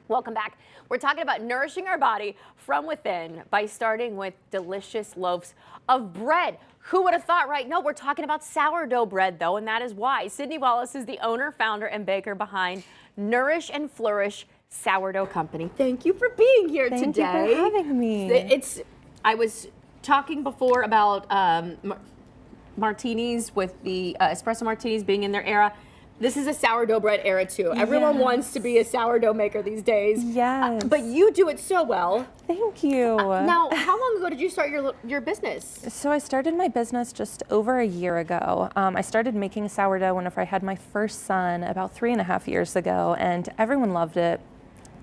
Welcome back. We're talking about nourishing our body from within by starting with delicious loaves of bread. Who would have thought, right? No, we're talking about sourdough bread, though, and that is why. Sydney Wallace is the owner, founder, and baker behind Nourish and Flourish Sourdough Company. Thank you for being here today. Thank you for having me. I was talking before about martinis with the espresso martinis being in their era. This is a sourdough bread era too. Everyone wants to be a sourdough maker these days. Yes. But you do it so well. Thank you. Now, how long ago did you start your business? So I started my business just over a year ago. I started making sourdough whenever I had my first son about 3.5 years ago, and everyone loved it.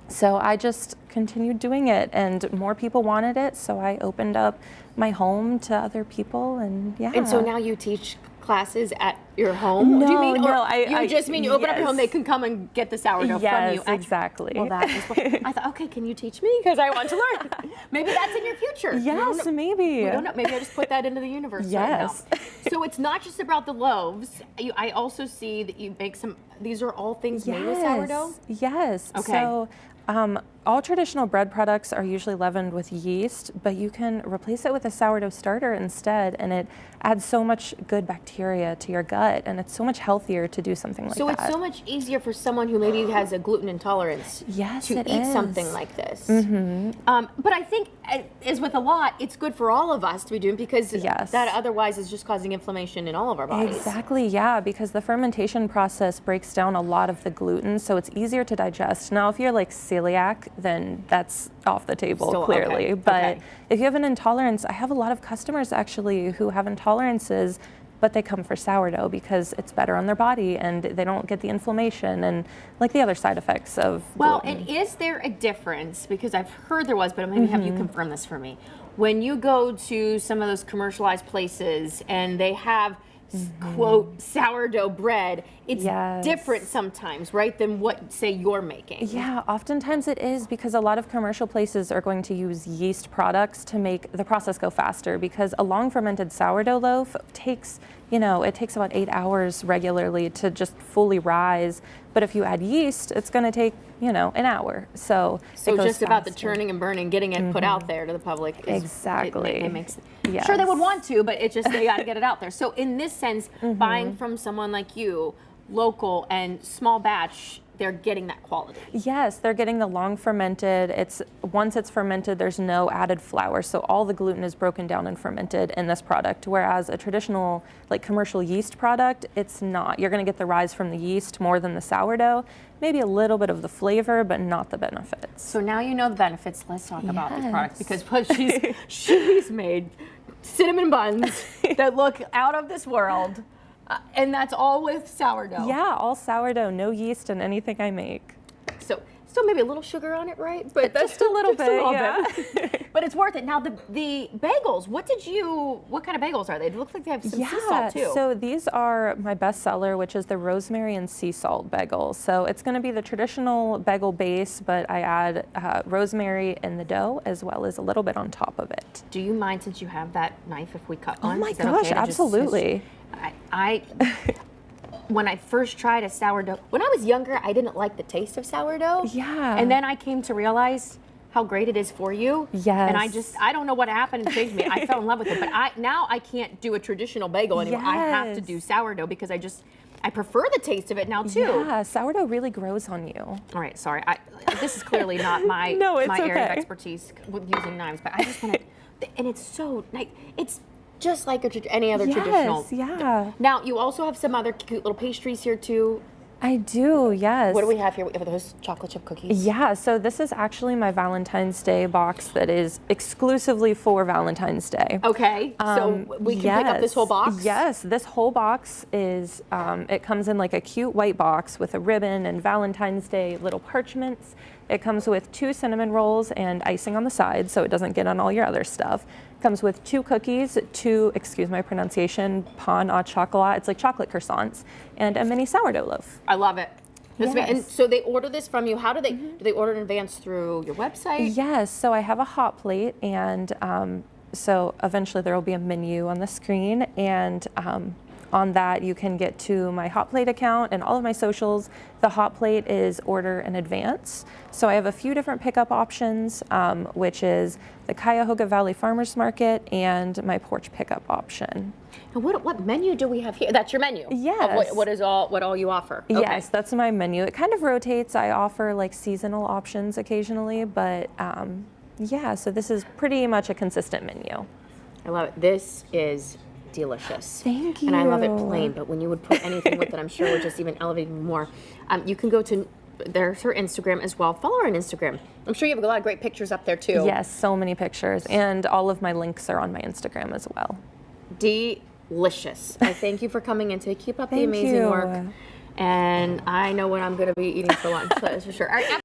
So I just continued doing it, and more people wanted it, so I opened up my home to other people, and yeah. And so now you teach classes at your home? No, do you mean, I just mean you open up your home, they can come and get the sourdough from you? Yes, exactly. Well, that is what I thought, okay, can you teach me? Because I want to learn. Maybe that's in your future. Yes, maybe. We don't know. Maybe I just put that into the universe right now. So it's not just about the loaves. I also see that you make some, these are all things made with sourdough? Yes. Okay. So all traditional bread products are usually leavened with yeast, but you can replace it with a sourdough starter instead, and it adds so much good bacteria to your gut, and it's so much healthier to do something like that. So it's so much easier for someone who maybe has a gluten intolerance to eat something like this. But I think, as with a lot, it's good for all of us to be doing, because that otherwise is just causing inflammation in all of our bodies. Exactly, yeah, because the fermentation process breaks down a lot of the gluten, so it's easier to digest. Now, if you're like celiac, then that's off the table, clearly. But if you have an intolerance, I have a lot of customers actually who have intolerances, but they come for sourdough because it's better on their body and they don't get the inflammation and like the other side effects of gluten. And is there a difference, because I've heard there was, but maybe have you confirm this for me, when you go to some of those commercialized places and they have quote sourdough bread, it's different sometimes, right, than what say you're making? Yeah, oftentimes it is, because a lot of commercial places are going to use yeast products to make the process go faster, because a long fermented sourdough loaf takes, it takes about 8 hours regularly to just fully rise. But if you add yeast, it's going to take, an hour. So it goes just about the churning and burning, getting it put out there to the public. Exactly. It makes sure they would want to, but it's just they got to get it out there. So in this sense, buying from someone like you, local and small batch, they're getting that quality. Yes, they're getting the long fermented. Once it's fermented, there's no added flour, so all the gluten is broken down and fermented in this product. Whereas a traditional, like commercial yeast product, it's not. You're going to get the rise from the yeast more than the sourdough. Maybe a little bit of the flavor, but not the benefits. So now you know the benefits. Let's talk about these products, because she's made cinnamon buns that look out of this world. And that's all with sourdough. Yeah, all sourdough, no yeast in anything I make. So still maybe a little sugar on it, right? But just a little bit, bit. But it's worth it. Now the bagels, what kind of bagels are they? It looks like they have some sea salt too. So these are my best seller, which is the rosemary and sea salt bagel. So it's going to be the traditional bagel base, but I add rosemary in the dough as well as a little bit on top of it. Do you mind, since you have that knife, if we cut one? Oh my gosh, absolutely. When I first tried a sourdough, when I was younger, I didn't like the taste of sourdough. Yeah. And then I came to realize how great it is for you. Yes. And I don't know what happened and changed me. I fell in love with it. But now I can't do a traditional bagel anymore. Yes. I have to do sourdough because I prefer the taste of it now too. Yeah, sourdough really grows on you. All right, sorry. This is clearly not my area of expertise with using knives, but I just want to, and it's so nice. It's just like any other traditional. Yeah. Now, you also have some other cute little pastries here too. I do, yes. What do we have here? We have those chocolate chip cookies. Yeah, so this is actually my Valentine's Day box that is exclusively for Valentine's Day. Okay, so we can pick up this whole box? Yes, this whole box is, it comes in like a cute white box with a ribbon and Valentine's Day little parchments. It comes with 2 cinnamon rolls and icing on the side so it doesn't get on all your other stuff. It comes with 2 cookies, 2, excuse my pronunciation, pain au chocolat, it's like chocolate croissants, and a mini sourdough loaf. I love it. Yes. And so they order this from you. How do they order in advance through your website? Yes, so I have a hot plate, and so eventually there will be a menu on the screen, and on that, you can get to my Hot Plate account and all of my socials. The Hot Plate is order in advance. So I have a few different pickup options, which is the Cuyahoga Valley Farmers Market and my porch pickup option. And what menu do we have here? That's your menu? Yes. What all you offer? Okay. Yes, that's my menu. It kind of rotates. I offer like seasonal options occasionally, but yeah, so this is pretty much a consistent menu. I love it. This is delicious. Thank you. And I love it plain, but when you would put anything with it, I'm sure it would just even elevate even more. You can go to, there's her Instagram as well. Follow her on Instagram. I'm sure you have a lot of great pictures up there too. Yes, so many pictures. And all of my links are on my Instagram as well. Delicious. I thank you for coming in to keep up the amazing work. And I know what I'm going to be eating for lunch, so that's for sure. All right.